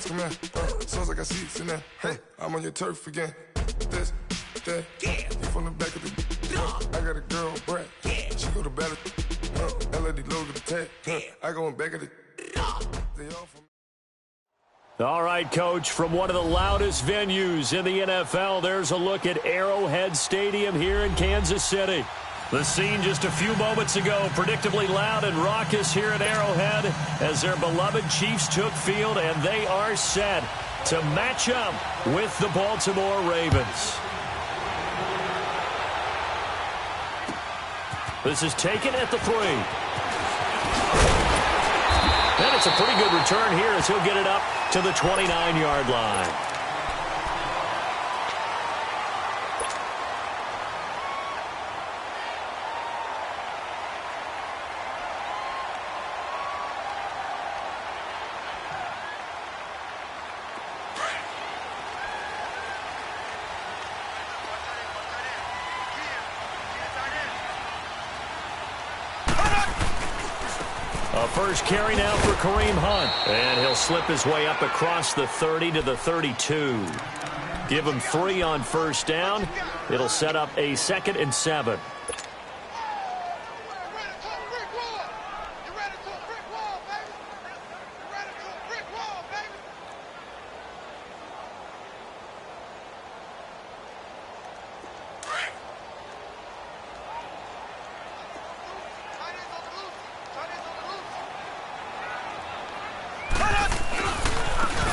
first command. Sounds like I see it's in there. Hey, I'm on your turf again. This, that, yeah. You from the back of the. I got a girl, Brad. Yeah. She go to battle. LED logo the tag. I go in back of the. They all from. All right, Coach, from one of the loudest venues in the NFL, there's a look at Arrowhead Stadium here in Kansas City. The scene just a few moments ago, predictably loud and raucous here at Arrowhead as their beloved Chiefs took field, and they are set to match up with the Baltimore Ravens. This is taken at the 3. And it's a pretty good return here as he'll get it up to the 29-yard line. First carry now for Kareem Hunt. And he'll slip his way up across the 30 to the 32. Give him 3 on first down. It'll set up a 2nd and 7.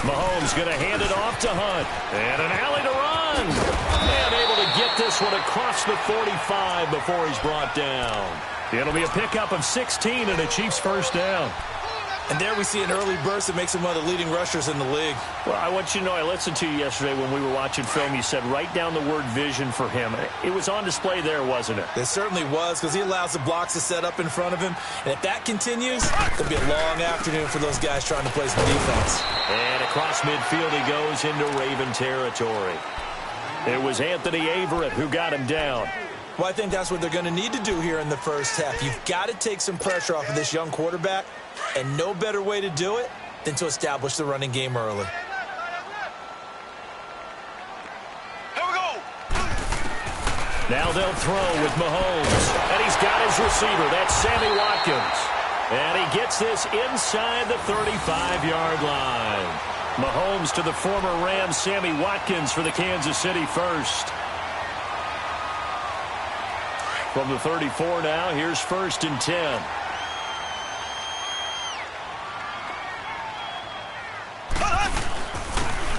Mahomes going to hand it off to Hunt. And an alley to run. And able to get this one across the 45 before he's brought down. It'll be a pickup of 16 and a Chiefs first down. And there we see an early burst that makes him one of the leading rushers in the league. Well, I want you to know, I listened to you yesterday when we were watching film. You said write down the word vision for him. It was on display there, wasn't it? It certainly was, because he allows the blocks to set up in front of him. And if that continues, it'll be a long afternoon for those guys trying to play some defense. And across midfield he goes into Raven territory. It was Anthony Averett who got him down. Well, I think that's what they're going to need to do here in the first half. You've got to take some pressure off of this young quarterback, and no better way to do it than to establish the running game early. Here we go. Now they'll throw with Mahomes, and he's got his receiver. That's Sammy Watkins. And he gets this inside the 35-yard line. Mahomes to the former Rams, Sammy Watkins for the Kansas City first. From the 34 now, here's 1st and 10.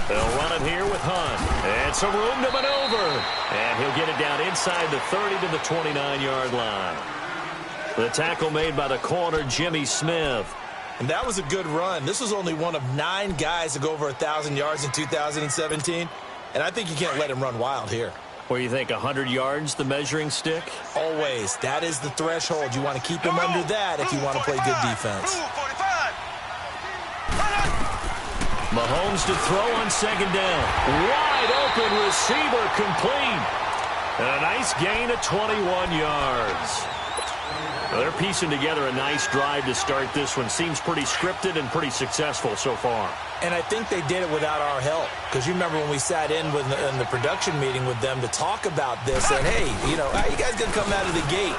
They'll run it here with Hunt. And some room to maneuver. And he'll get it down inside the 30 to the 29-yard line. The tackle made by the corner, Jimmy Smith. And that was a good run. This was only one of 9 guys to go over 1,000 yards in 2017. And I think you can't let him run wild here. Where you think 100 yards, the measuring stick? Always. That is the threshold. You want to keep him under that if you want to play good defense. Mahomes to throw on 2nd down. Wide open receiver complete. And a nice gain of 21 yards. Well, they're piecing together a nice drive to start this one. Seems pretty scripted and pretty successful so far. And I think they did it without our help. Because you remember when we sat in the production meeting with them to talk about this. And, hey, you know, how you guys going to come out of the gate?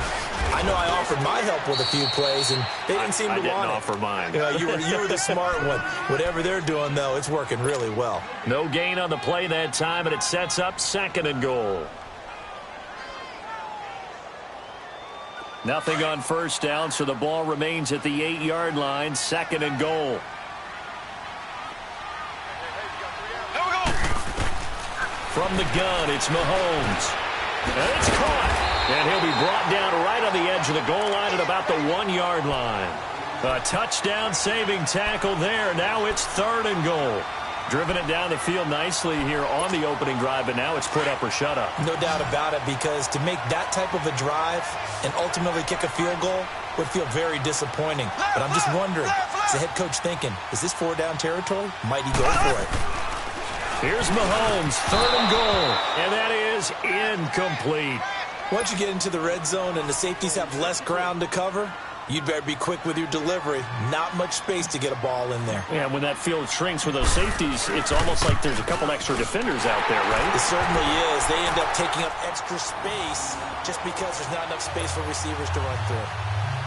I know I offered my help with a few plays, and they didn't seem to want it. I didn't offer mine. You know, you were the smart one. Whatever they're doing, though, it's working really well. No gain on the play that time, and it sets up 2nd and goal. Nothing on first down, so the ball remains at the 8-yard line, 2nd and goal. Here we go. From the gun, it's Mahomes. And it's caught. And he'll be brought down right on the edge of the goal line at about the 1-yard line. A touchdown-saving tackle there. Now it's 3rd and goal. Driven it down the field nicely here on the opening drive, but now it's put up or shut up. No doubt about it, because to make that type of a drive and ultimately kick a field goal would feel very disappointing. But I'm just wondering, is the head coach thinking, is this 4-down territory? Might he go for it? Here's Mahomes, 3rd and goal, and that is incomplete. Once you get into the red zone and the safeties have less ground to cover, You'd better be quick with your delivery. Not much space to get a ball in there. Yeah, when that field shrinks with those safeties, it's almost like there's a couple extra defenders out there, right? It certainly is. They end up taking up extra space just because there's not enough space for receivers to run through.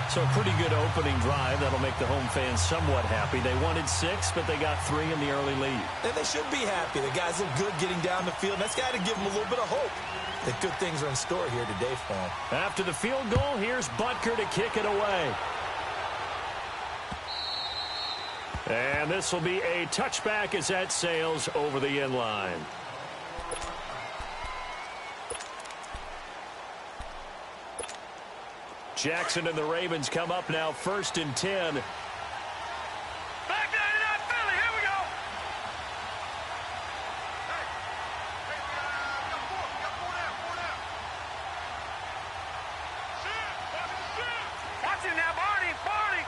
So a pretty good opening drive. That'll make the home fans somewhat happy. They wanted 6, but they got 3 in the early lead. And they should be happy. The guys look good getting down the field. That's got to give them a little bit of hope that good things are in store here today for them. After the field goal, here's Butker to kick it away. And this will be a touchback as that sails over the end line. Jackson and the Ravens come up now 1st and 10. Back down to that Philly. Here we go. We got four down. Watch it now, Barney. Gone.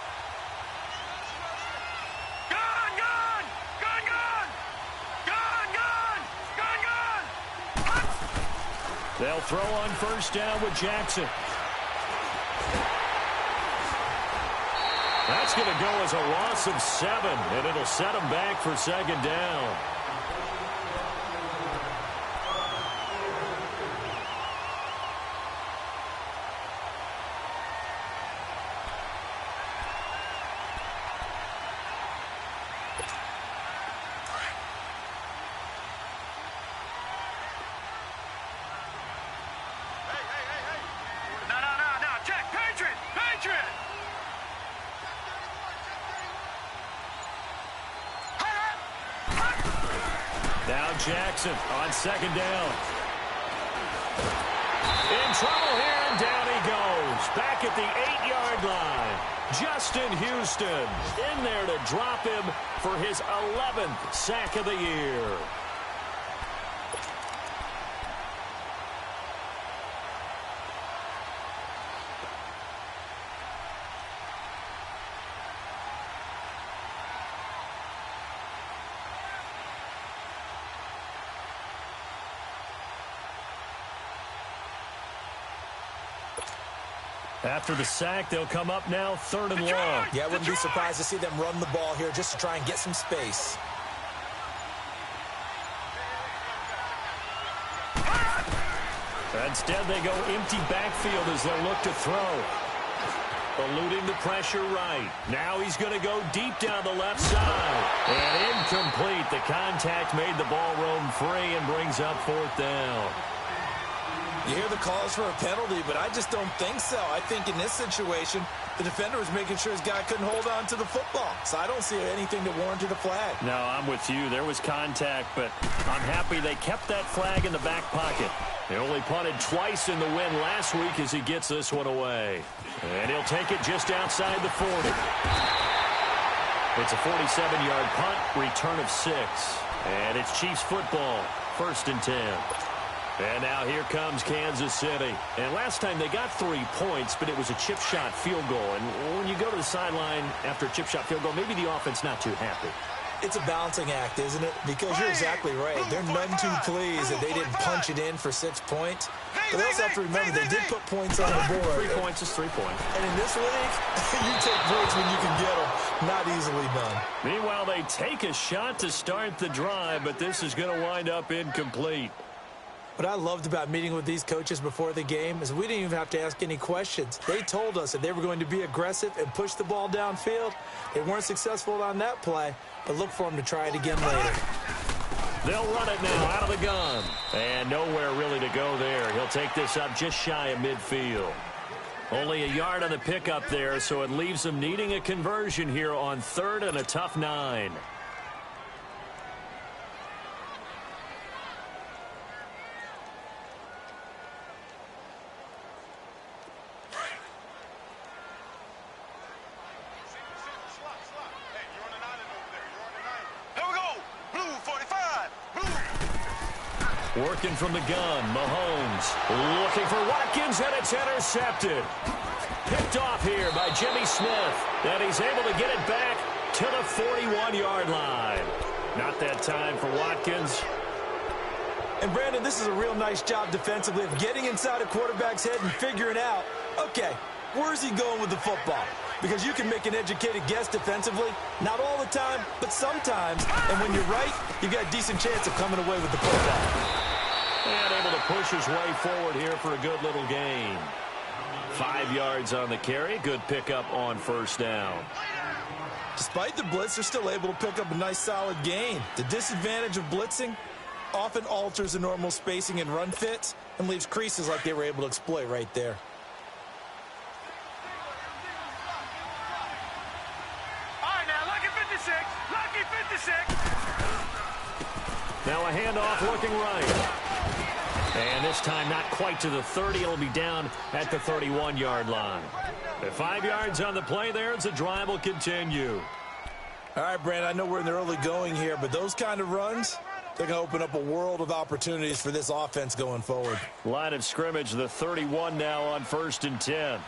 They'll throw on 1st down with Jackson. That's going to go as a loss of 7, and it'll set them back for 2nd down. No. Check. Patriot. Now Jackson on 2nd down. In trouble here, and down he goes. Back at the 8-yard line. Justin Houston in there to drop him for his 11th sack of the year. After the sack, they'll come up now 3rd and long. Yeah, I wouldn't be surprised to see them run the ball here just to try and get some space. Instead, they go empty backfield as they look to throw. Eluding the pressure right. Now he's going to go deep down the left side. And incomplete. The contact made the ball roam free and brings up 4th down. You hear the calls for a penalty, but I just don't think so. I think in this situation, the defender was making sure his guy couldn't hold on to the football. So I don't see anything that warranted a flag. No, I'm with you. There was contact, but I'm happy they kept that flag in the back pocket. They only punted twice in the win last week as he gets this one away. And he'll take it just outside the 40. It's a 47-yard punt, return of 6. And it's Chiefs football, 1st and 10. And now here comes Kansas City. And last time they got 3 points, but it was a chip shot field goal. And when you go to the sideline after a chip shot field goal, maybe the offense not too happy. It's a balancing act, isn't it? Because you're exactly right. They're none too pleased that they didn't punch it in for 6 points. But they also have to remember they did put points on the board. 3 points is 3 points. And in this league, you take points when you can get them. Not easily done. Meanwhile, they take a shot to start the drive, but this is going to wind up incomplete. What I loved about meeting with these coaches before the game is we didn't even have to ask any questions. They told us that they were going to be aggressive and push the ball downfield. They weren't successful on that play, but look for them to try it again later. They'll run it now out of the gun. And nowhere really to go there. He'll take this up just shy of midfield. Only a yard on the pickup there, so it leaves them needing a conversion here on 3rd and a tough 9. Working from the gun, Mahomes looking for Watkins, and it's intercepted. Picked off here by Jimmy Smith, and he's able to get it back to the 41-yard line. Not that time for Watkins. And, Brandon, this is a real nice job defensively of getting inside a quarterback's head and figuring out, okay, Where's he going with the football? Because you can make an educated guess defensively. Not all the time, but sometimes. And when you're right, you've got a decent chance of coming away with the football. And able to push his way forward here for a good little gain. 5 yards on the carry. Good pickup on first down. Despite the blitz, they're still able to pick up a nice solid gain. The disadvantage of blitzing often alters the normal spacing and run fits and leaves creases like they were able to exploit right there. All right, now, lucky 56. Lucky 56. Now a handoff looking right. And this time not quite to the 30. It'll be down at the 31-yard line. The 5 yards on the play there as the drive will continue. All right, Brandon, I know we're in the early going here, but those kind of runs, they're going to open up a world of opportunities for this offense going forward. Line of scrimmage, the 31 now on 1st and 10.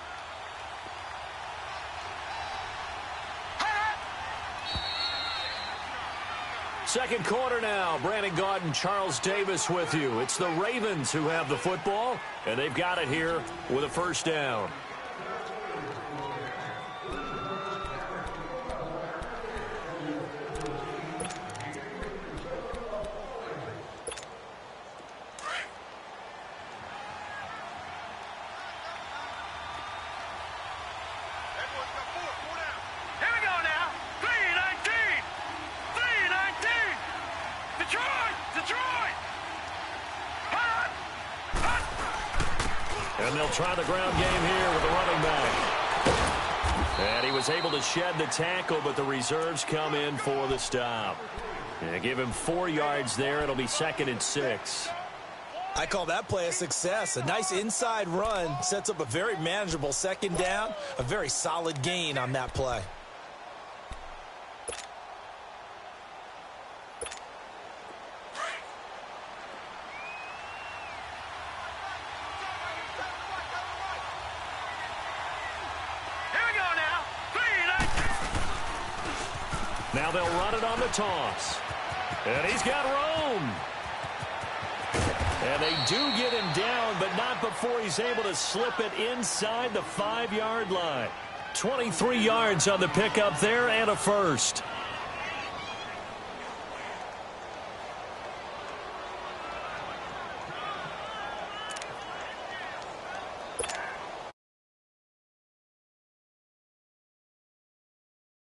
Second quarter now. Brandon Gaudin and Charles Davis with you. It's the Ravens who have the football, and they've got it here with a first down. And they'll try the ground game here with the running back. And he was able to shed the tackle, but the reserves come in for the stop. And give him 4 yards there. It'll be 2nd and 6. I call that play a success. A nice inside run sets up a very manageable second down. A very solid gain on that play. Now they'll run it on the toss. And he's got room. And they do get him down, but not before he's able to slip it inside the 5-yard line. 23 yards on the pickup there and a first.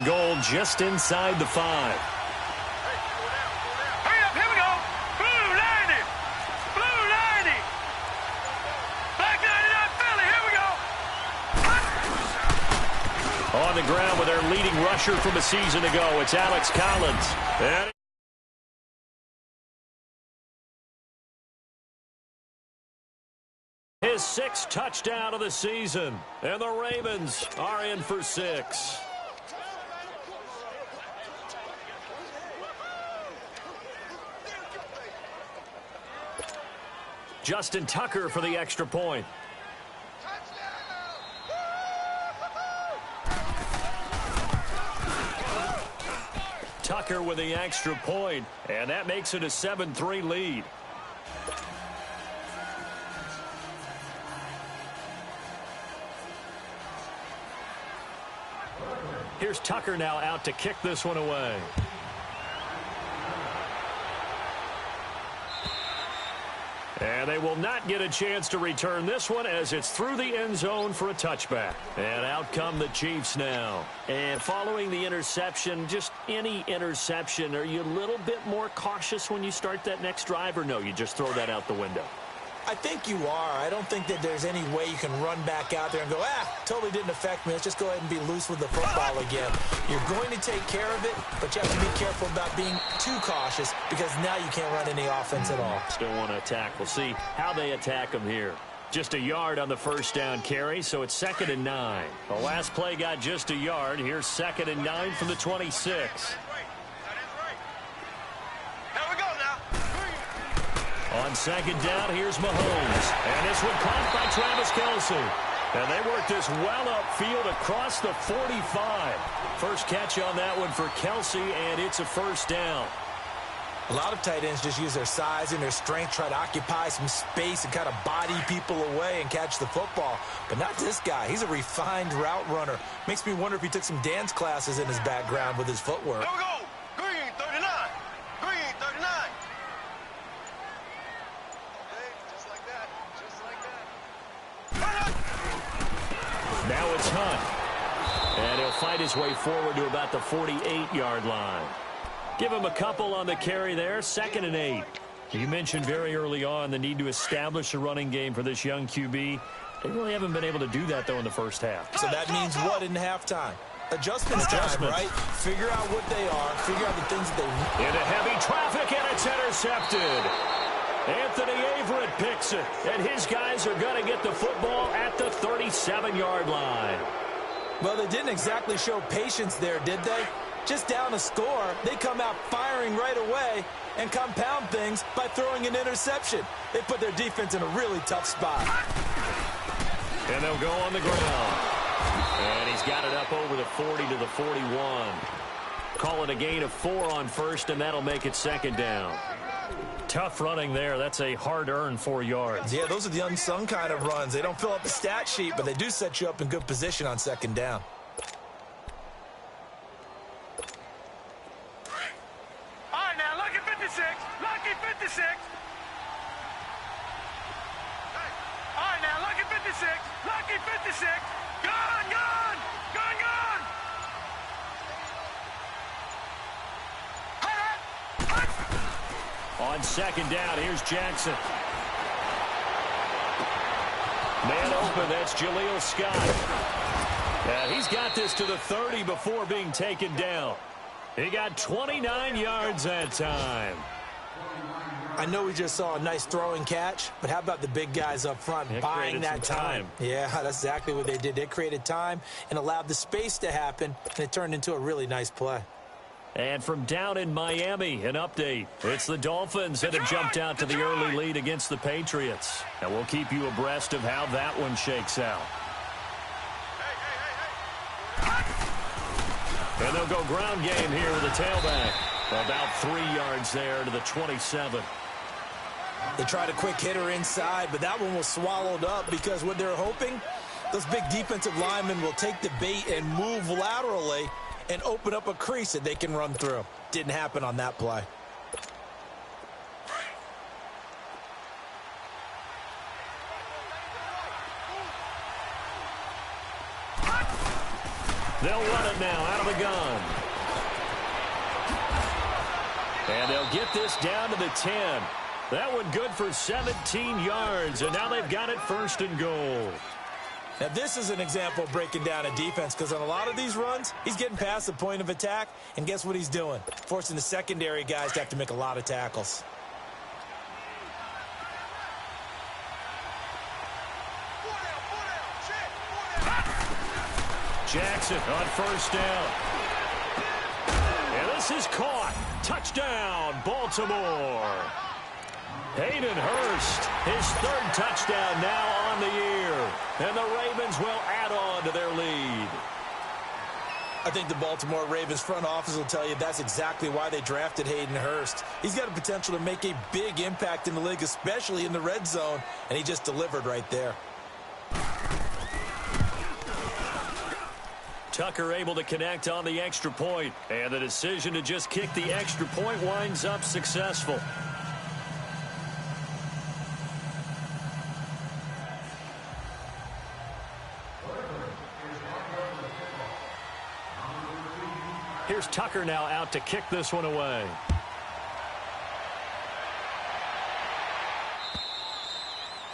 Goal just inside the 5. Hurry up, here we go. Blue 90. Blue 90. Black 99 Philly, here we go. On the ground with their leading rusher from a season ago, it's Alex Collins. And his 6th touchdown of the season. And the Ravens are in for 6. Justin Tucker for the extra point. Tucker with the extra point, and that makes it a 7-3 lead. Here's Tucker now out to kick this one away. And they will not get a chance to return this one as it's through the end zone for a touchback. And out come the Chiefs now. And following the interception, just any interception, are you a little bit more cautious when you start that next drive, or no, you just throw that out the window? I think you are. I don't think that there's any way you can run back out there and go, totally didn't affect me. Let's just go ahead and be loose with the football again. You're going to take care of it, but you have to be careful about being too cautious because now you can't run any offense at all. Still want to attack. We'll see how they attack them here. Just a yard on the first down carry, so it's 2nd and 9. The last play got just a yard. Here's 2nd and 9 from the 26. On 2nd down, here's Mahomes. And this one caught by Travis Kelce. And they work this well upfield across the 45. First catch on that one for Kelce, and it's a first down. A lot of tight ends just use their size and their strength, try to occupy some space and kind of body people away and catch the football. But not this guy. He's a refined route runner. Makes me wonder if he took some dance classes in his background with his footwork. Here we go. Green 39. Green 39. Okay, just like that. Just like that. Now it's Hunt. And he'll fight his way forward to about the 48-yard line. Give him a couple on the carry there, 2nd and 8. You mentioned very early on the need to establish a running game for this young QB. They really haven't been able to do that, though, in the first half. So that means what in halftime? Adjustments time, right? Figure out what they are. Figure out the things that they... Into heavy traffic, and it's intercepted. Anthony Averett picks it, and his guys are going to get the football at the 37-yard line. Well, they didn't exactly show patience there, did they? Just down a score, they come out firing right away and compound things by throwing an interception. They put their defense in a really tough spot. And they'll go on the ground. And he's got it up over the 40 to the 41. Call it a gain of 4 on first, and that'll make it 2nd down. Tough running there. That's a hard-earned 4 yards. Yeah, those are the unsung kind of runs. They don't fill up the stat sheet, but they do set you up in good position on 2nd down. All right, now, lucky 56. Lucky 56. All right, now, lucky 56. Lucky 56. Gone, gone. Gone, gone. On 2nd down, here's Jackson. Man open, that's Jaleel Scott. He's got this to the 30 before being taken down. He got 29 yards that time. I know we just saw a nice throwing catch, but how about the big guys up front buying that time? Yeah, that's exactly what they did. They created time and allowed the space to happen, and it turned into a really nice play. And from down in Miami, an update. It's the Dolphins that have jumped out to the early lead against the Patriots. And we'll keep you abreast of how that one shakes out. And they'll go ground game here with a tailback. About 3 yards there to the 27. They tried a quick hitter inside, but that one was swallowed up because what they're hoping, those big defensive linemen will take the bait and move laterally and open up a crease that they can run through. Didn't happen on that play. They'll run it now out of the gun. And they'll get this down to the 10. That one good for 17 yards, and now they've got it 1st and goal. Now, this is an example of breaking down a defense because on a lot of these runs, he's getting past the point of attack, and guess what he's doing? Forcing the secondary guys to have to make a lot of tackles. Jackson on 1st down. And this is caught. Touchdown, Baltimore. Hayden Hurst, his 3rd touchdown now on the year. And the Ravens will add on to their lead. I think the Baltimore Ravens front office will tell you that's exactly why they drafted Hayden Hurst. He's got a potential to make a big impact in the league, especially in the red zone, and he just delivered right there. Tucker able to connect on the extra point, and the decision to just kick the extra point winds up successful. Here's Tucker now out to kick this one away.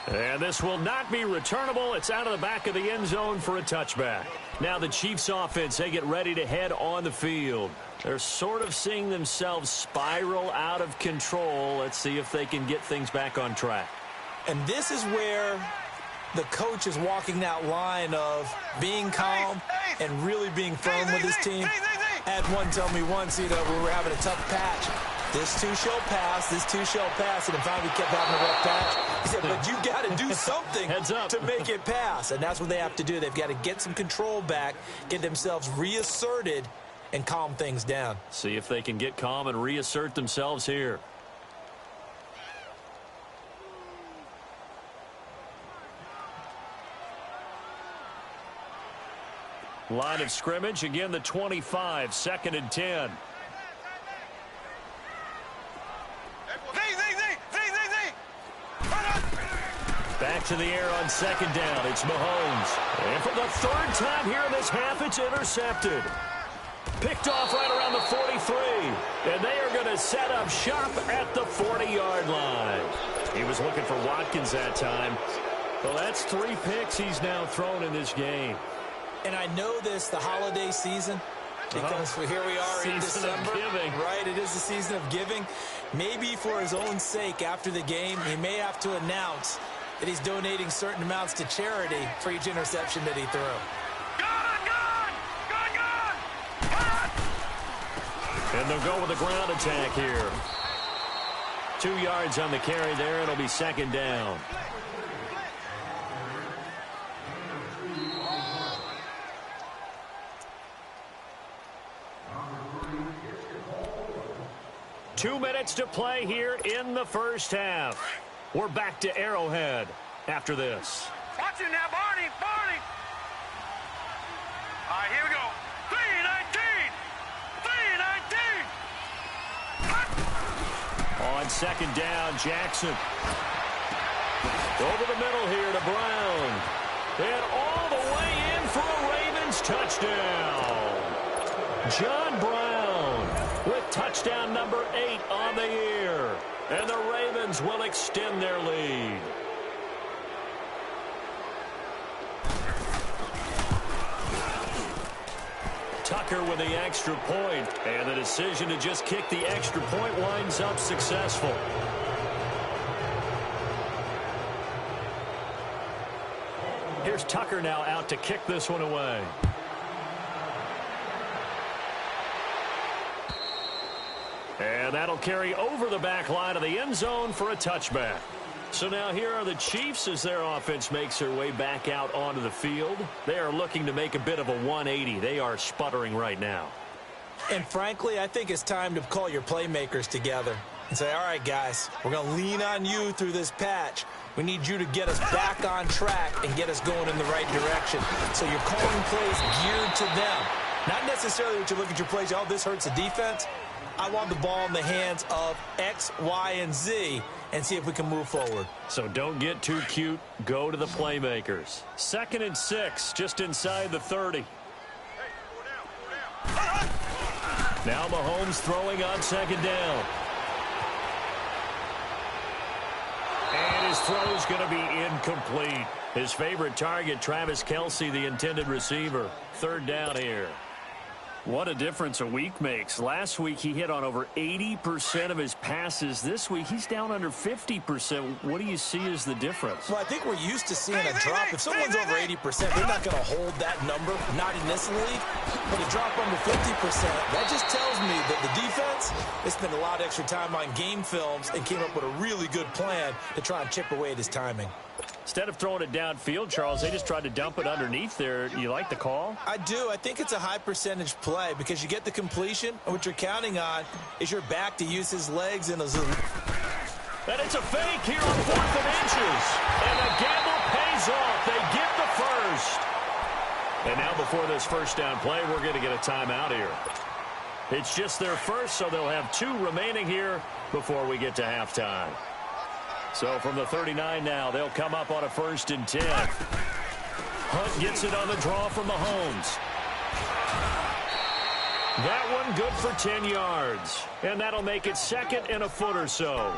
And this will not be returnable. It's out of the back of the end zone for a touchback. Now the Chiefs offense, they get ready to head on the field. They're sort of seeing themselves spiral out of control. Let's see if they can get things back on track. And this is where the coach is walking that line of being calm and really being firm with his team. I had one tell me once, we were having a tough patch. This too shall pass, this too shall pass. And finally we kept having a rough patch. He said, but you got to do something to make it pass. And that's what they have to do. They've got to get some control back, get themselves reasserted, and calm things down. See if they can get calm and reassert themselves here. Line of scrimmage, again the 25, 2nd and 10. Back to the air on 2nd down. It's Mahomes. And for the 3rd time here in this half, it's intercepted. Picked off right around the 43. And they are going to set up shop at the 40-yard line. He was looking for Watkins that time. Well, that's 3 picks he's now thrown in this game. And I know this, the holiday season, because here we are in December. Right, it is the season of giving. Maybe for his own sake, after the game, he may have to announce that he's donating certain amounts to charity for each interception that he threw. And they'll go with a ground attack here. 2 yards on the carry there. It'll be 2nd down. Two minutes to play here in the first half. We're back to Arrowhead after this. Watch it now, Barney. All right, here we go. 3-19. On 2nd down, Jackson. Over the middle here to Brown. And all the way in for a Ravens touchdown. John Brown with touchdown number 8 on the year. And the Ravens will extend their lead. Tucker with the extra point. And the decision to just kick the extra point winds up successful. Here's Tucker now out to kick this one away. And that'll carry over the back line of the end zone for a touchback. So now here are the Chiefs as their offense makes their way back out onto the field. They are looking to make a bit of a 180. They are sputtering right now. And frankly, I think it's time to call your playmakers together and say, all right, guys, we're going to lean on you through this patch. We need you to get us back on track and get us going in the right direction. So you're calling plays geared to them. Not necessarily that you look at your plays, oh, this hurts the defense. I want the ball in the hands of X, Y, and Z and see if we can move forward. So don't get too cute. Go to the playmakers. 2nd and 6, just inside the 30. Now Mahomes throwing on 2nd down. And his throw is going to be incomplete. His favorite target, Travis Kelce, the intended receiver. 3rd down here. What a difference a week makes. Last week he hit on over 80% of his passes. This week he's down under 50%. What do you see as the difference? Well, I think we're used to seeing a drop. If someone's over 80%, they're not going to hold that number, not in this league. But a drop under 50%, that just tells me that the defense, they spent a lot of extra time on game films and came up with a really good plan to try and chip away at his timing. Instead of throwing it downfield, Charles, they just tried to dump it underneath there. You like the call? I do. I think it's a high percentage play because you get the completion, and what you're counting on is your back to use his legs and his... And it's a fake here on 4th and inches. And the gamble pays off. They get the first. And now before this first down play, we're going to get a timeout here. It's just their first, so they'll have 2 remaining here before we get to halftime. So from the 39 now, they'll come up on a 1st and 10. Hunt gets it on the draw from Mahomes. That one good for 10 yards. And that'll make it 2nd and a foot or so.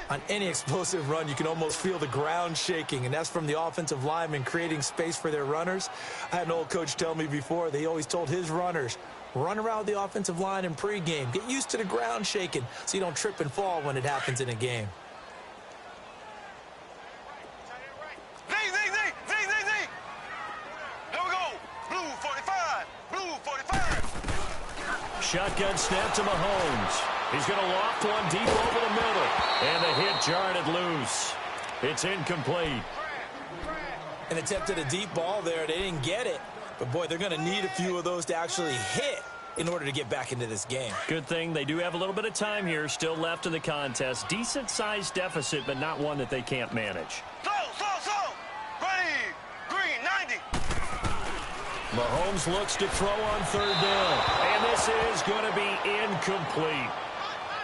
On any explosive run, you can almost feel the ground shaking, and that's from the offensive linemen creating space for their runners. I had an old coach tell me before, they always told his runners, run around the offensive line in pregame. Get used to the ground shaking so you don't trip and fall when it happens in a game. Shotgun snap to Mahomes. He's going to loft one deep over the middle. And the hit jarred it loose. It's incomplete. And attempted a deep ball there. They didn't get it. But, boy, they're going to need a few of those to actually hit in order to get back into this game. Good thing they do have a little bit of time here still left in the contest. Decent-sized deficit, but not one that they can't manage. So. Ready. Green, 90. Mahomes looks to throw on third down. And this is going to be incomplete.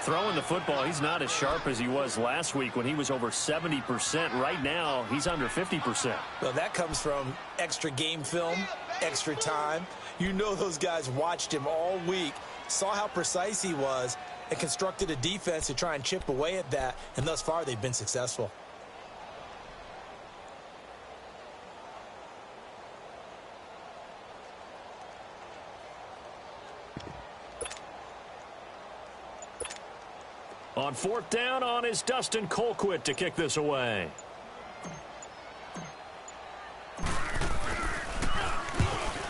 Throwing the football, he's not as sharp as he was last week when he was over 70%. Right now, he's under 50%. Well, that comes from extra game film, extra time. You know those guys watched him all week, saw how precise he was, and constructed a defense to try and chip away at that, and thus far they've been successful. On fourth down on is Dustin Colquitt to kick this away.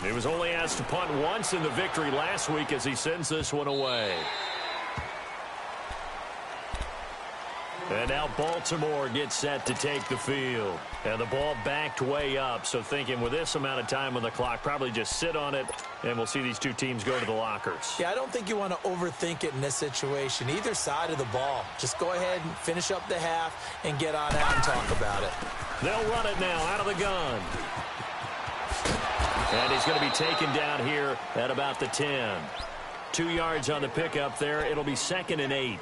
He was only asked to punt once in the victory last week as he sends this one away. And now Baltimore gets set to take the field. And the ball backed way up, so thinking with this amount of time on the clock, probably just sit on it, and we'll see these two teams go to the lockers. Yeah, I don't think you want to overthink it in this situation. Either side of the ball. Just go ahead and finish up the half and get on out and talk about it. They'll run it now out of the gun. And he's going to be taken down here at about the 10. 2 yards on the pickup there. It'll be 2nd and 8.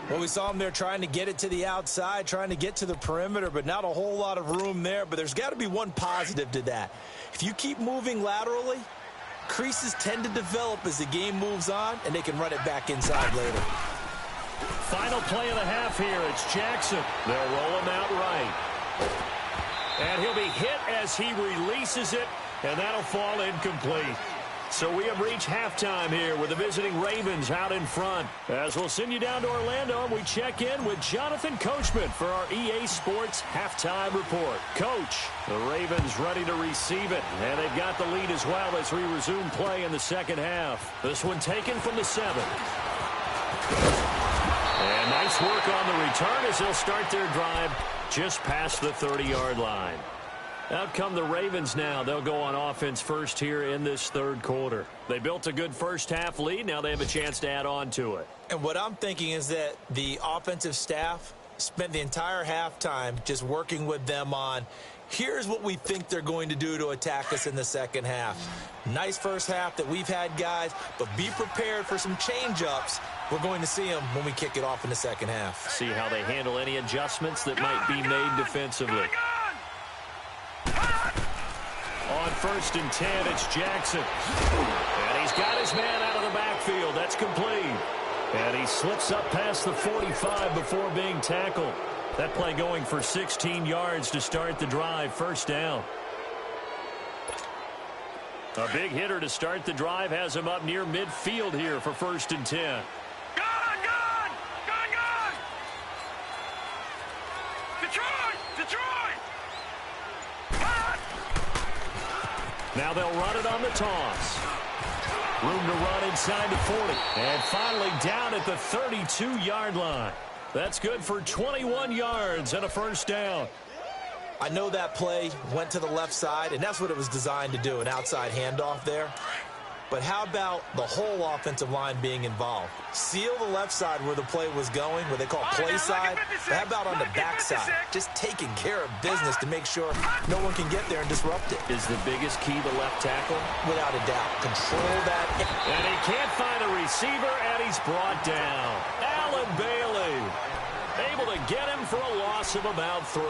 Well, we saw him there trying to get it to the outside, trying to get to the perimeter, but not a whole lot of room there. But there's got to be one positive to that. If you keep moving laterally, creases tend to develop as the game moves on, and they can run it back inside later. Final play of the half here. It's Jackson. They'll roll him out right. And he'll be hit as he releases it, and that'll fall incomplete. So we have reached halftime here with the visiting Ravens out in front. As we'll send you down to Orlando, we check in with Jonathan Coachman for our EA Sports Halftime Report. Coach, the Ravens ready to receive it, and they've got the lead as well as we resume play in the second half. This one taken from the 7. And nice work on the return as they'll start their drive just past the 30-yard line. Out come the Ravens now. They'll go on offense first here in this third quarter. They built a good first-half lead. Now they have a chance to add on to it. And what I'm thinking is that the offensive staff spent the entire halftime just working with them on, here's what we think they're going to do to attack us in the second half. Nice first half that we've had, guys, but be prepared for some change-ups. We're going to see them when we kick it off in the second half. See how they handle any adjustments that might be made defensively. On 1st and 10, it's Jackson. And he's got his man out of the backfield. That's complete. And he slips up past the 45 before being tackled. That play going for 16 yards to start the drive. First down. A big hitter to start the drive has him up near midfield here for 1st and 10. Gone! Detroit! Now they'll run it on the toss. Room to run inside the 40. And finally down at the 32-yard line. That's good for 21 yards and a first down. I know that play went to the left side, and that's what it was designed to do, an outside handoff there. But how about the whole offensive line being involved? Seal the left side where the play was going, what they call play side. But how about on the back side? Just taking care of business to make sure no one can get there and disrupt it. Is the biggest key the left tackle? Without a doubt. Control that. And he can't find a receiver, and he's brought down. Allen Bailey able to get him for a loss of about 3.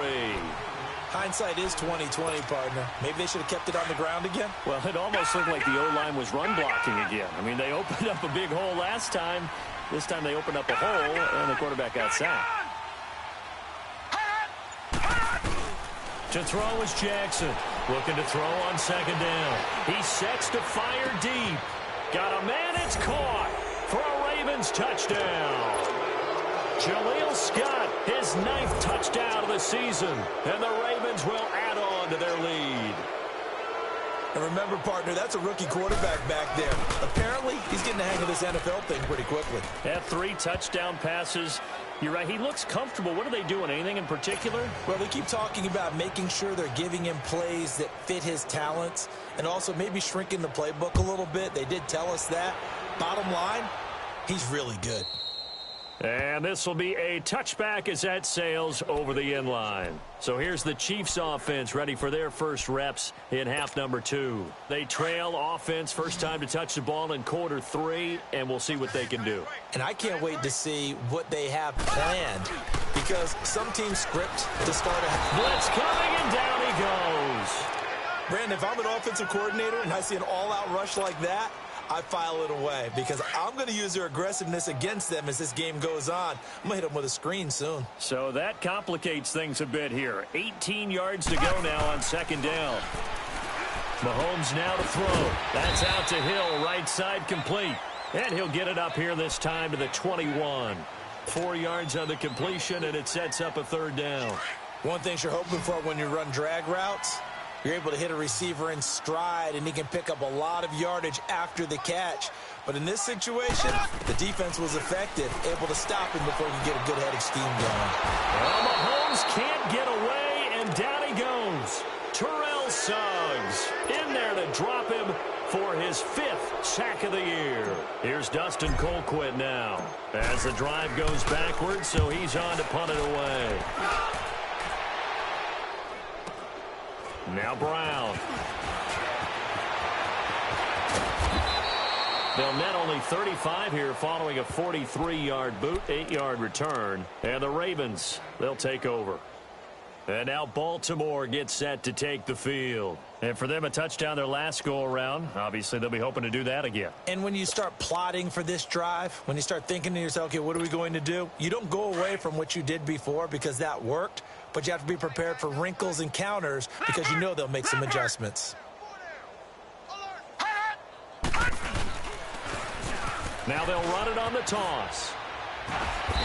Hindsight is 20/20, partner. Maybe they should have kept it on the ground again. Well, it almost looked like the O-line was run blocking again. I mean, they opened up a big hole last time. This time they opened up a hole, and the quarterback got sacked. To throw is Jackson. Looking to throw on 2nd down. He sets to fire deep. Got a man, it's caught for a Ravens touchdown. Jaleel Scott, his 9th touchdown of the season, and the Ravens will add on to their lead. And remember, partner, that's a rookie quarterback back there. Apparently, he's getting the hang of this NFL thing pretty quickly. Had 3 touchdown passes. You're right, he looks comfortable. What are they doing? Anything in particular? Well, they keep talking about making sure they're giving him plays that fit his talents and also maybe shrinking the playbook a little bit. They did tell us that. Bottom line, he's really good. And this will be a touchback as that sails over the end line. So here's the Chiefs offense ready for their first reps in half number 2. They trail offense, first time to touch the ball in quarter 3, and we'll see what they can do. And I can't wait to see what they have planned because some teams script to start a blitz coming, and down he goes. Brandon, if I'm an offensive coordinator and I see an all-out rush like that, I file it away because I'm going to use their aggressiveness against them as this game goes on. I'm going to hit them with a screen soon. So that complicates things a bit here. 18 yards to go now on second down. Mahomes now to throw. That's out to Hill, right side complete. And he'll get it up here this time to the 21. 4 yards on the completion, and it sets up a third down. One thing you're hoping for when you run drag routes, you're able to hit a receiver in stride, and he can pick up a lot of yardage after the catch. But in this situation, the defense was effective, able to stop him before he could get a good headed scheme going. Well, Mahomes can't get away, and down he goes. Terrell Suggs in there to drop him for his 5th sack of the year. Here's Dustin Colquitt now as the drive goes backwards, so he's on to punt it away. Now Brown. They'll net only 35 here following a 43-yard boot, 8-yard return. And the Ravens, they'll take over. And now Baltimore gets set to take the field. And for them, a touchdown their last go-around. Obviously, they'll be hoping to do that again. And when you start plotting for this drive, when you start thinking to yourself, okay, what are we going to do? You don't go away from what you did before because that worked, but you have to be prepared for wrinkles and counters because you know they'll make some adjustments. Now they'll run it on the toss.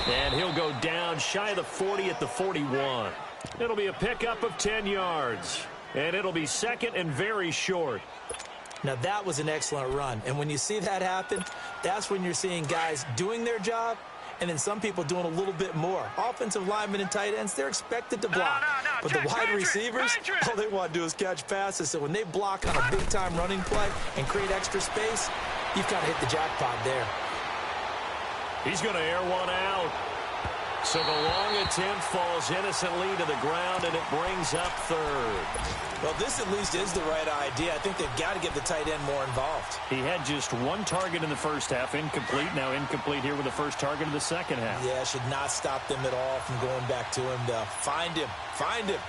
And he'll go down shy of the 40 at the 41. It'll be a pickup of 10 yards. And it'll be second and very short. Now, that was an excellent run. And when you see that happen, that's when you're seeing guys doing their job and then some people doing a little bit more. Offensive linemen and tight ends, they're expected to block. But the wide receivers, all they want to do is catch passes. So when they block on a big-time running play and create extra space, you've kind of hit the jackpot there. He's going to air one out. So the long attempt falls innocently to the ground, and it brings up third. Well, this at least is the right idea. I think they've got to get the tight end more involved. He had just 1 target in the first half, incomplete. Now incomplete here with the first target of the second half. Yeah, should not stop them at all from going back to him, though. Find him. Find him.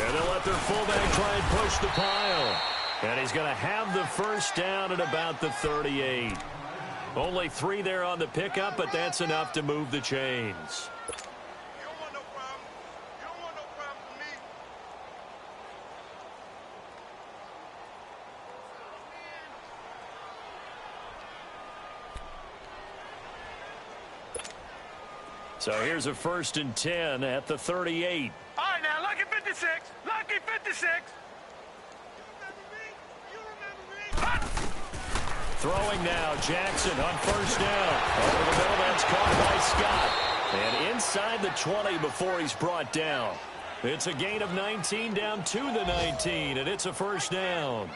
And they'll let their fullback try and push the pile. And he's going to have the first down at about the 38. Only 3 there on the pickup, but that's enough to move the chains. So here's a 1st and 10 at the 38. All right, now, lucky 56. Lucky 56. Throwing now, Jackson on first down. Over the middle, that's caught by Scott. And inside the 20 before he's brought down. It's a gain of 19 down to the 19, and it's a first down.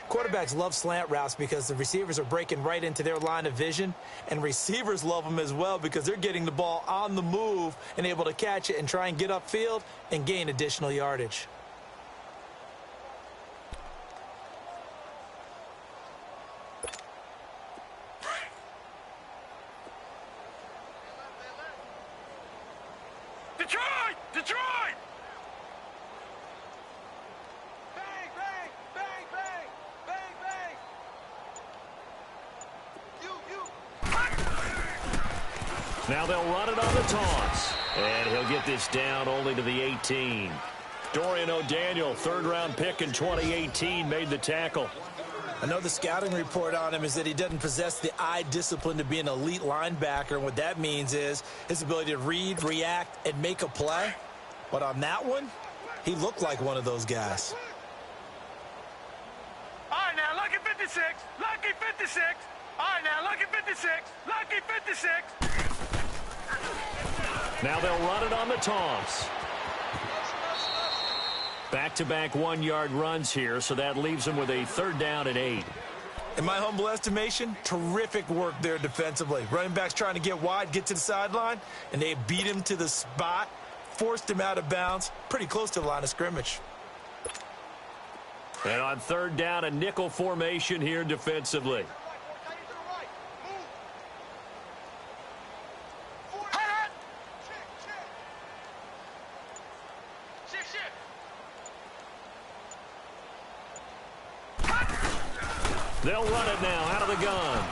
Quarterbacks love slant routes because the receivers are breaking right into their line of vision, and receivers love them as well because they're getting the ball on the move and able to catch it and try and get upfield and gain additional yardage. Detroit! Detroit! Bang, bang, bang, bang, bang, bang. Now they'll run it on the toss. And he'll get this down only to the 18. Dorian O'Daniel, 3rd-round pick in 2018, made the tackle. I know the scouting report on him is that he doesn't possess the eye discipline to be an elite linebacker. And what that means is his ability to read, react, and make a play. But on that one, He looked like one of those guys. All right, now, lucky 56. Lucky 56. All right, now, lucky 56. Lucky 56. Now they'll run it on the toss. Back-to-back one-yard runs here, so that leaves them with a 3rd down and 8. In my humble estimation, terrific work there defensively. Running backs trying to get wide, get to the sideline, and they beat him to the spot, forced him out of bounds, pretty close to the line of scrimmage. And on 3rd down, a nickel formation here defensively. They'll run it now out of the gun.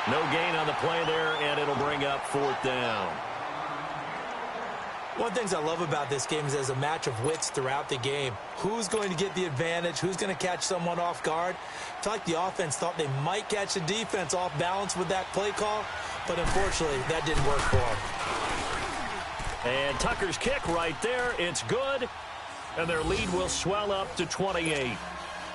No gain on the play there, and it'll bring up 4th down. One of the things I love about this game is there's a match of wits throughout the game. Who's going to get the advantage? Who's going to catch someone off guard? I feel like the offense thought they might catch the defense off balance with that play call, but unfortunately, that didn't work for them. And Tucker's kick right there. It's good, and their lead will swell up to 28.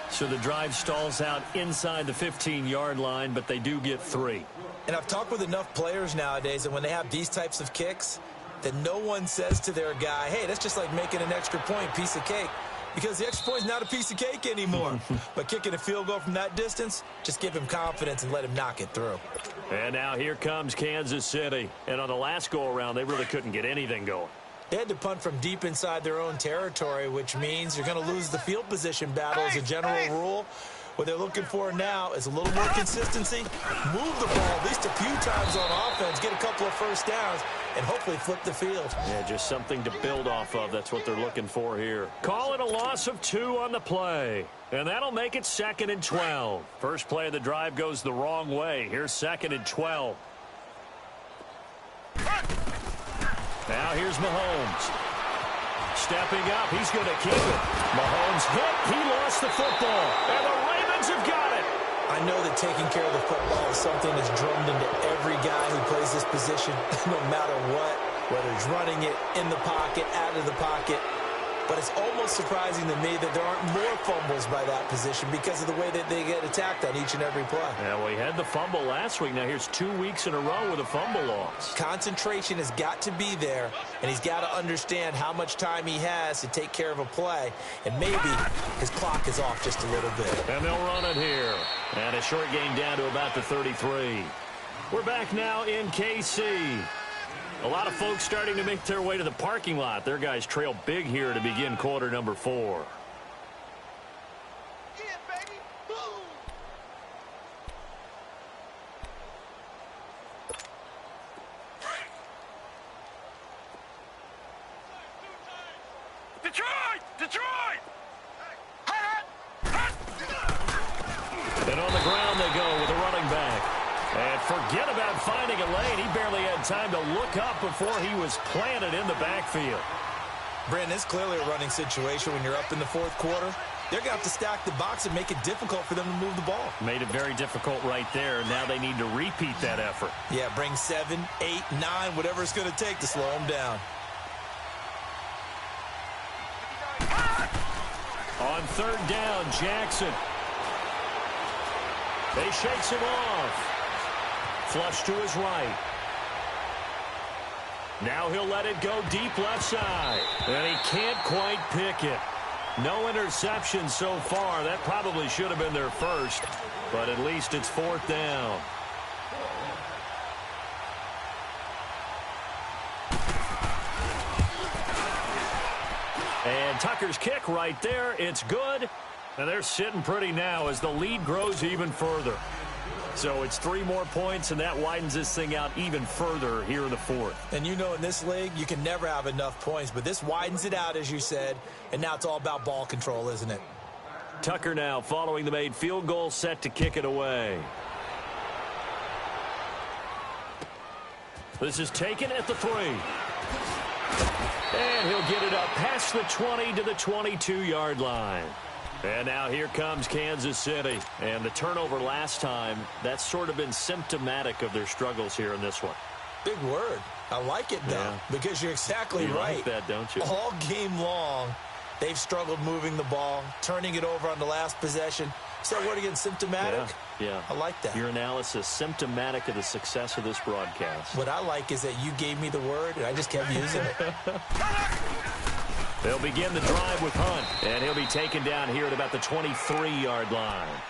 So the drive stalls out inside the 15-yard line, but they do get 3. And I've talked with enough players nowadays, and when they have these types of kicks, that no one says to their guy, hey, that's just like making an extra point, piece of cake. Because the extra point is not a piece of cake anymore. But kicking a field goal from that distance, just give him confidence and let him knock it through. And now here comes Kansas City. And on the last go-around, they really couldn't get anything going. They had to punt from deep inside their own territory, which means you're going to lose the field position battle as a general rule. What they're looking for now is a little more consistency, move the ball at least a few times on offense, get a couple of first downs, and hopefully flip the field. Yeah, just something to build off of. That's what they're looking for here. Call it a loss of 2 on the play. And that'll make it 2nd and 12. First play of the drive goes the wrong way. Here's 2nd and 12. Now here's Mahomes. Stepping up, he's going to keep it. Mahomes hit, he lost the football. And the Ravens have got it. I know that taking care of the football is something that's drummed into every guy who plays this position, no matter what, whether it's running it, in the pocket, out of the pocket. But it's almost surprising to me that there aren't more fumbles by that position because of the way that they get attacked on each and every play. Yeah, well, he had the fumble last week. Now here's 2 weeks in a row with a fumble loss. Concentration has got to be there, and he's got to understand how much time he has to take care of a play, and maybe his clock is off just a little bit. And they'll run it here. And a short gain down to about the 33. We're back now in KC. A lot of folks starting to make their way to the parking lot. Their guys trail big here to begin quarter number 4. Detroit! Detroit! And on the ground they go with a running back. And forget about finding a lane. He barely had time to look up before he was planted in the backfield. Brandon, it's clearly a running situation when you're up in the 4th quarter. They're going to have to stack the box and make it difficult for them to move the ball. Made it very difficult right there. Now they need to repeat that effort. Yeah, bring 7, 8, 9, whatever it's going to take to slow them down. On 3rd down, Jackson. They shakes him off. Flush to his right. Now he'll let it go deep left side. And he can't quite pick it. No interception so far. That probably should have been their first. But at least it's 4th down. And Tucker's kick right there. It's good. And they're sitting pretty now as the lead grows even further. So it's 3 more points, and that widens this thing out even further here in the 4th. And you know in this league, you can never have enough points, but this widens it out, as you said, and now it's all about ball control, isn't it? Tucker now following the made field goal, set to kick it away. This is taken at the 3. And he'll get it up past the 20 to the 22-yard line. And now here comes Kansas City. And the turnover last time, that's sort of been symptomatic of their struggles here in this one. Big word. I like it, though, because you're exactly right. You like that, don't you? All game long, they've struggled moving the ball, turning it over on the last possession. Is that word again, symptomatic? Yeah. I like that. Your analysis, symptomatic of the success of this broadcast. What I like is that you gave me the word, and I just kept using it. They'll begin the drive with Hunt, and he'll be taken down here at about the 23-yard line.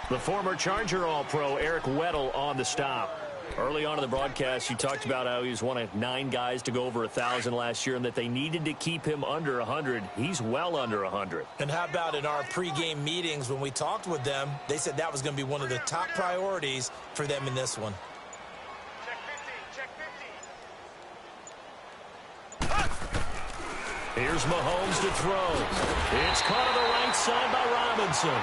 The former Charger All-Pro Eric Weddle on the stop. Early on in the broadcast, you talked about how he was one of 9 guys to go over 1,000 last year and that they needed to keep him under 100. He's well under 100. And how about in our pregame meetings when we talked with them, they said that was going to be one of the top priorities for them in this one. Check 50. Here's Mahomes to throw. It's caught on the right side by Robinson.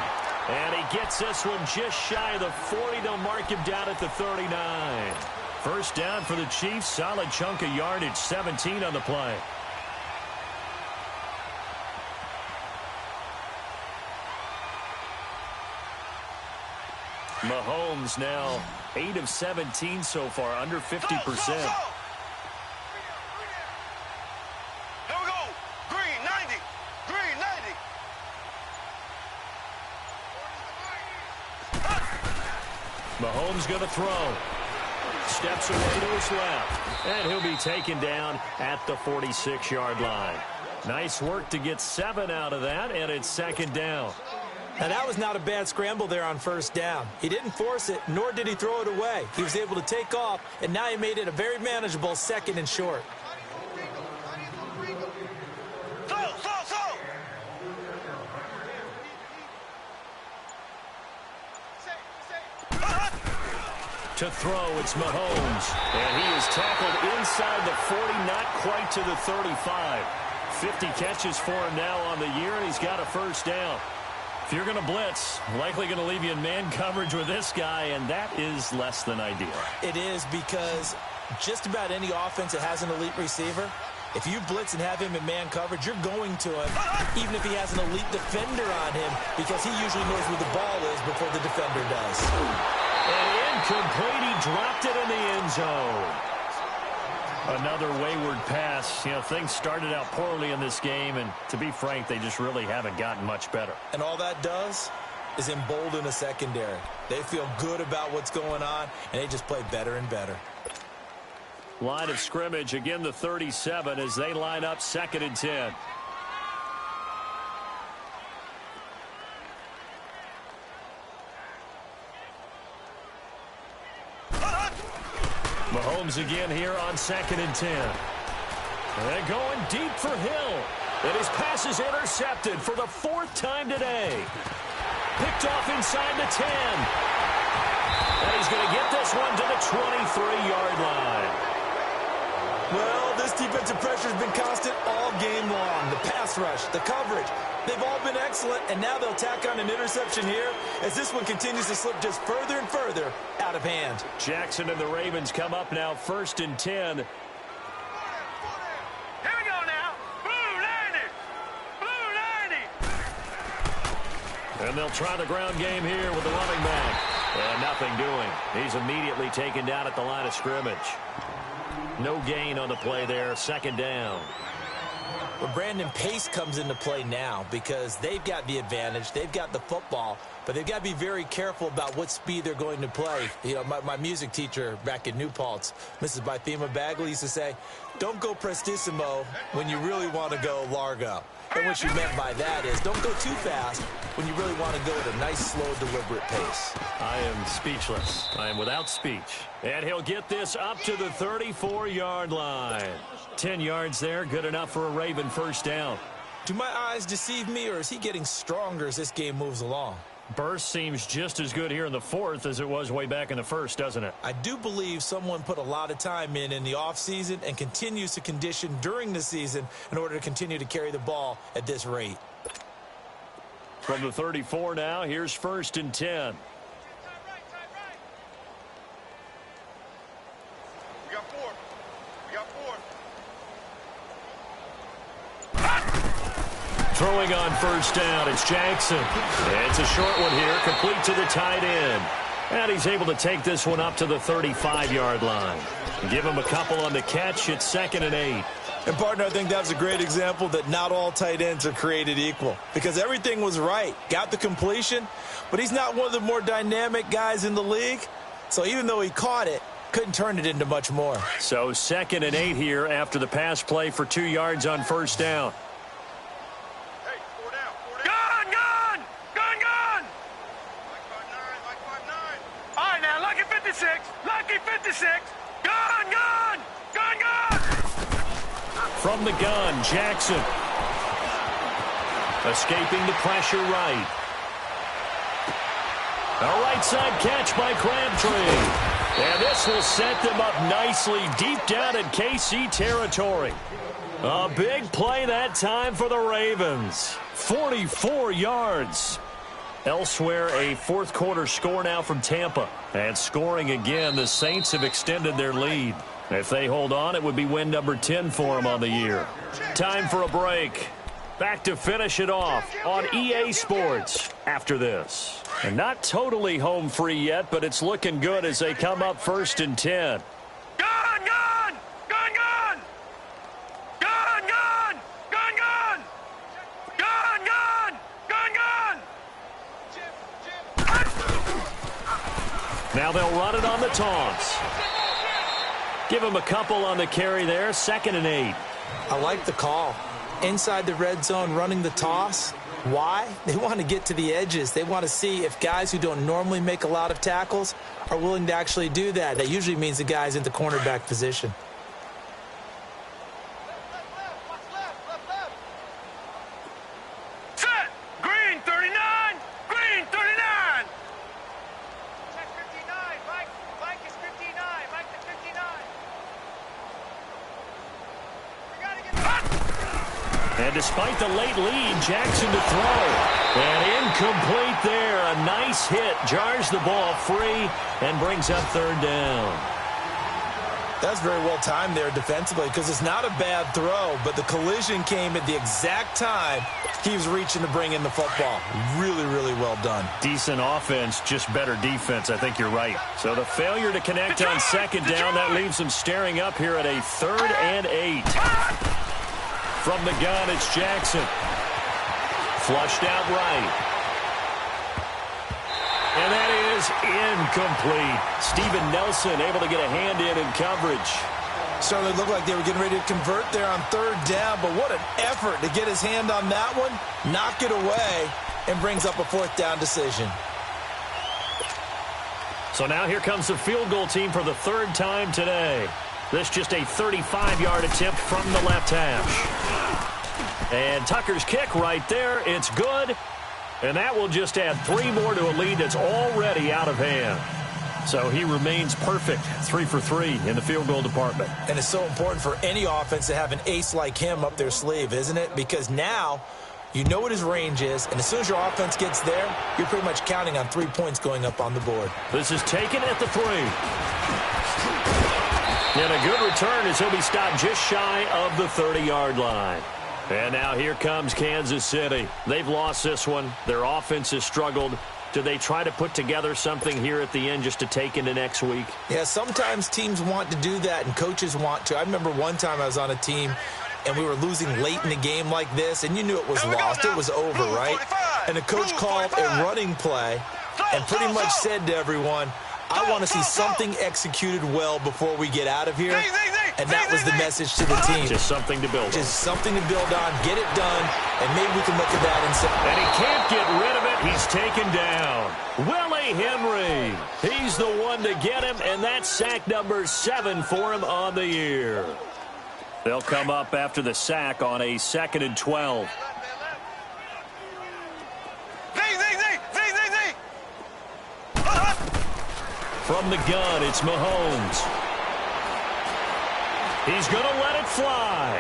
And he gets this one just shy of the 40. They'll mark him down at the 39. First down for the Chiefs. Solid chunk of yardage. 17 on the play. Mahomes now 8 of 17 so far, under 50%. Mahomes going to throw. Steps away to his left. And he'll be taken down at the 46-yard line. Nice work to get 7 out of that, and it's second down. And that was not a bad scramble there on first down. He didn't force it, nor did he throw it away. He was able to take off, and now he made it a very manageable 2nd and short. To throw, it's Mahomes. And he is tackled inside the 40, not quite to the 35. 50 catches for him now on the year, and he's got a first down. If you're going to blitz, likely going to leave you in man coverage with this guy, and that is less than ideal. It is, because just about any offense that has an elite receiver, if you blitz and have him in man coverage, you're going to him, even if he has an elite defender on him, because he usually knows where the ball is before the defender does. And incomplete, he dropped it in the end zone. Another wayward pass. You know, things started out poorly in this game, and to be frank, they just really haven't gotten much better. And all that does is embolden a secondary. They feel good about what's going on, and they just play better and better. Line of scrimmage, again the 37 as they line up 2nd and 10. Mahomes again here on 2nd and 10. And going deep for Hill. And his pass is intercepted for the 4th time today. Picked off inside the 10. And he's going to get this one to the 23-yard line. Well, this defensive pressure has been constant all game long. The pass rush, the coverage, they've all been excellent, and now they'll tack on an interception here as this one continues to slip just further and further out of hand. Jackson and the Ravens come up now 1st and 10. Here we go now. Blue 90. Blue 90. And they'll try the ground game here with the running back. And nothing doing. He's immediately taken down at the line of scrimmage. No gain on the play there. 2nd down. Well, Brandon, pace comes into play now because they've got the advantage. They've got the football, but they've got to be very careful about what speed they're going to play. You know, my music teacher back in New Paltz, Mrs. Bythema Bagley, used to say, don't go prestissimo when you really want to go largo. And what she meant by that is don't go too fast when you really want to go at a nice, slow, deliberate pace. I am speechless. I am without speech. And he'll get this up to the 34-yard line. 10 yards there, good enough for a Raven first down. Do my eyes deceive me, or is he getting stronger as this game moves along? Burst seems just as good here in the 4th as it was way back in the 1st, doesn't it? I do believe someone put a lot of time in the offseason and continues to condition during the season in order to continue to carry the ball at this rate. From the 34 now, here's 1st and 10. We got 4. We got 4. Throwing on first down, it's Jackson. It's a short one here, complete to the tight end. And he's able to take this one up to the 35-yard line. Give him a couple on the catch. It's 2nd and 8. And, partner, I think that's a great example that not all tight ends are created equal. Because everything was right. Got the completion, but he's not one of the more dynamic guys in the league. So even though he caught it, couldn't turn it into much more. So 2nd and 8 here after the pass play for 2 yards on first down. Hey, 4 down, 4 down. Gun, gun! Gun, gun! Like 5'9". All right, now, lucky 56. Lucky 56. Gun, gun! Gun, gun! From the gun, Jackson. Escaping the pressure right. A right side catch by Crabtree. And this will set them up nicely deep down in KC territory. A big play that time for the Ravens. 44 yards. Elsewhere, a fourth quarter score now from Tampa. And scoring again, the Saints have extended their lead. If they hold on, it would be win number 10 for them on the year. Time for a break. Back to finish it off on EA Sports after this. And not totally home free yet, but it's looking good as they come up 1st and 10. Gun, gun! Gun, gun! Gun, gun! Gun, gun! Gun, gun! Gun, gun! Now they'll run it on the taunts. Give him a couple on the carry there. 2nd and 8. I like the call. Inside the red zone running the toss. Why? They want to get to the edges. They want to see if guys who don't normally make a lot of tackles are willing to actually do that. That usually means the guy's in the cornerback position. Set! Green 39! Green 39! Check 59. Mike is 59. Mike is 59. We got to get And despite the late lead, Jackson to throw. And incomplete there. A nice hit. Jars the ball free and brings up 3rd down. That's very well timed there defensively because it's not a bad throw, but the collision came at the exact time he was reaching to bring in the football. Really, really well done. Decent offense, just better defense. I think you're right. So the failure to connect on 2nd down, that leaves them staring up here at a 3rd and 8. From the gun, it's Jackson. Flushed out right. And that is incomplete. Steven Nelson able to get a hand in coverage. Certainly looked like they were getting ready to convert there on 3rd down, but what an effort to get his hand on that one, knock it away, and brings up a 4th down decision. So now here comes the field goal team for the 3rd time today. This just a 35-yard attempt from the left hash. And Tucker's kick right there. It's good. And that will just add 3 more to a lead that's already out of hand. So he remains perfect, 3 for 3 in the field goal department. And it's so important for any offense to have an ace like him up their sleeve, isn't it? Because now you know what his range is, and as soon as your offense gets there, you're pretty much counting on 3 points going up on the board. This is taken at the 3. And a good return as he'll be stopped just shy of the 30-yard line. And now here comes Kansas City. They've lost this one. Their offense has struggled. Do they try to put together something here at the end just to take into next week? Yeah, sometimes teams want to do that and coaches want to. I remember one time I was on a team and we were losing late in a game like this, and you knew it was lost. It was over, right? And the coach called a running play and pretty much said to everyone, I want to see something executed well before we get out of here. And that was the message to the team. Just something to build on. Just something to build on, get it done, and maybe we can look at that and say. And he can't get rid of it. He's taken down. Willie Henry. He's the one to get him, and that's sack number 7 for him on the year. They'll come up after the sack on a 2nd and 12. From the gun, it's Mahomes. He's going to let it fly.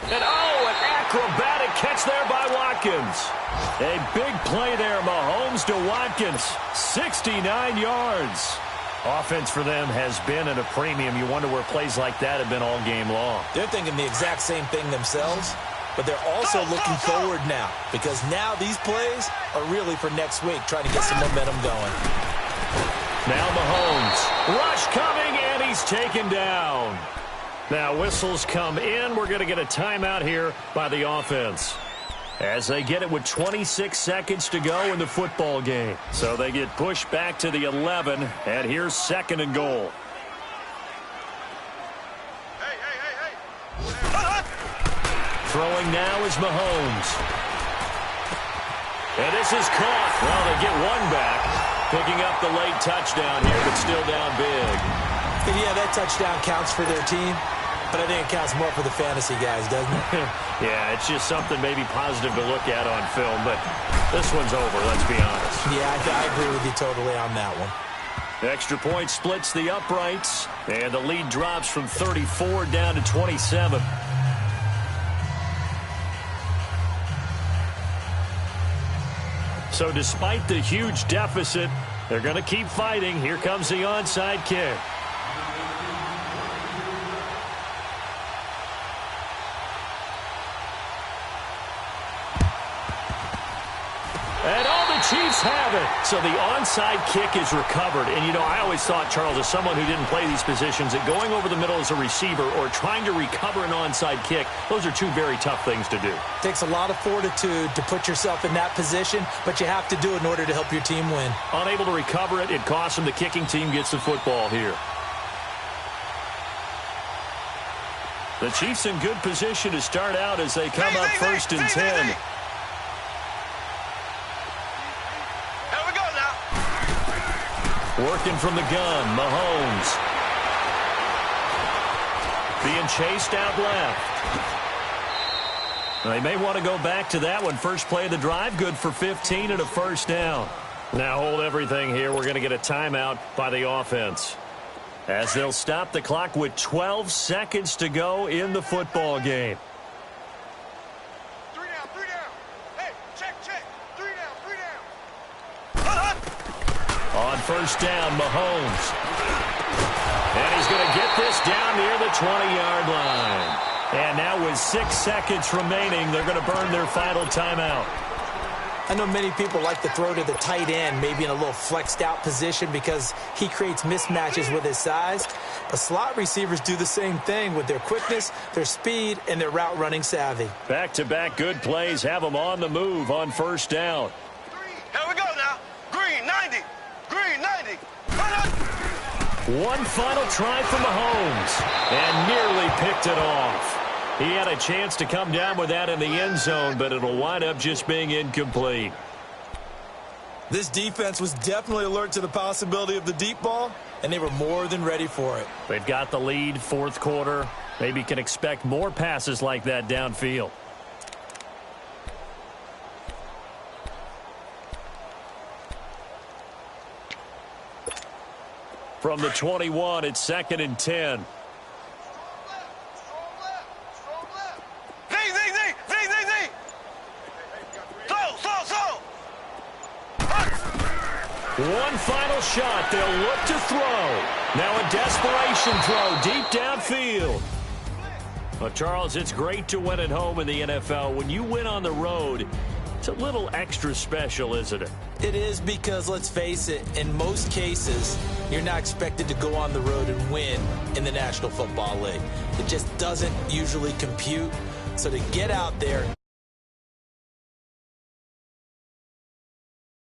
And an acrobatic catch there by Watkins. A big play there, Mahomes to Watkins. 69 yards. Offense for them has been at a premium. You wonder where plays like that have been all game long. They're thinking the exact same thing themselves. but they're also looking forward now because now these plays are really for next week, trying to get some momentum going. Now Mahomes. Rush coming, and he's taken down. Now whistles come in. We're going to get a timeout here by the offense, as they get it with 26 seconds to go in the football game. So they get pushed back to the 11, and here's 2nd and goal. Throwing now is Mahomes. And this is caught. Well, they get one back, picking up the late touchdown here, but still down big. And yeah, that touchdown counts for their team, but I think it counts more for the fantasy guys, doesn't it? Yeah, it's just something maybe positive to look at on film, but this one's over, let's be honest. Yeah, I agree with you totally on that one. Extra point splits the uprights, and the lead drops from 34 down to 27. So despite the huge deficit, they're going to keep fighting. Here comes the onside kick. And all the Chiefs have it. So the onside kick is recovered. And, you know, I always thought, Charles, as someone who didn't play these positions, that going over the middle as a receiver or trying to recover an onside kick, those are two very tough things to do. Takes a lot of fortitude to put yourself in that position, but you have to do it in order to help your team win. Unable to recover it, it costs them. The kicking team gets the football here. The Chiefs in good position to start out as they come up 1st and 10. Working from the gun, Mahomes. Being chased out left. They may want to go back to that one. First play of the drive, good for 15 and a 1st down. Now hold everything here. We're going to get a timeout by the offense, as they'll stop the clock with 12 seconds to go in the football game. 3 down, 3 down. Hey, check. 3 down. On 1st down, Mahomes. And he's going to get this down near the 20-yard line. And now with 6 seconds remaining, they're going to burn their final timeout. I know many people like to throw to the tight end, maybe in a little flexed out position because he creates mismatches with his size. But slot receivers do the same thing with their quickness, their speed, and their route running savvy. Back-to-back good plays have them on the move on 1st down. Here we go now. Green, 90. Green, 90. One final try for Mahomes, and nearly picked it off. He had a chance to come down with that in the end zone, but it'll wind up just being incomplete. This defense was definitely alert to the possibility of the deep ball, and they were more than ready for it. They've got the lead, 4th quarter. Maybe can expect more passes like that downfield. From the 21, it's 2nd and 10. One final shot. They'll look to throw. Now a desperation throw deep downfield. Well, Charles, it's great to win at home in the NFL. When you win on the road, it's a little extra special, isn't it? It is, because let's face it, in most cases, you're not expected to go on the road and win in the National Football League. It just doesn't usually compute. So to get out there